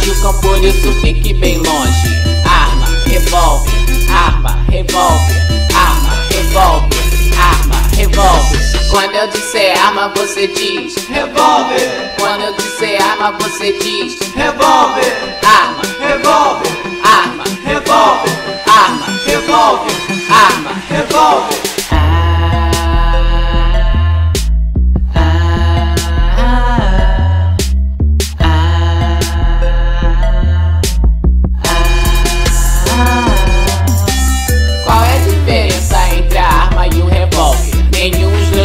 machucam, por isso fique bem longe. Arma, revólver, arma, revólver, arma, revólver, arma, revólver. Quando eu disser arma, você diz revólver. Quando eu disser arma, você diz revólver. Arma, revólver, arma, revólver, arma, revólver, arma, revólver.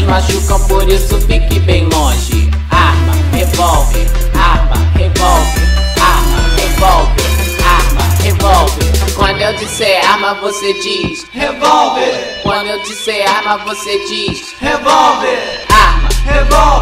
Machucam, por isso fique bem longe. Arma, revólver, arma, revólver, arma, revólver, arma, revólver. Quando eu disser arma, você diz revólver. Quando eu disser arma, você diz revólver. Arma, revólver.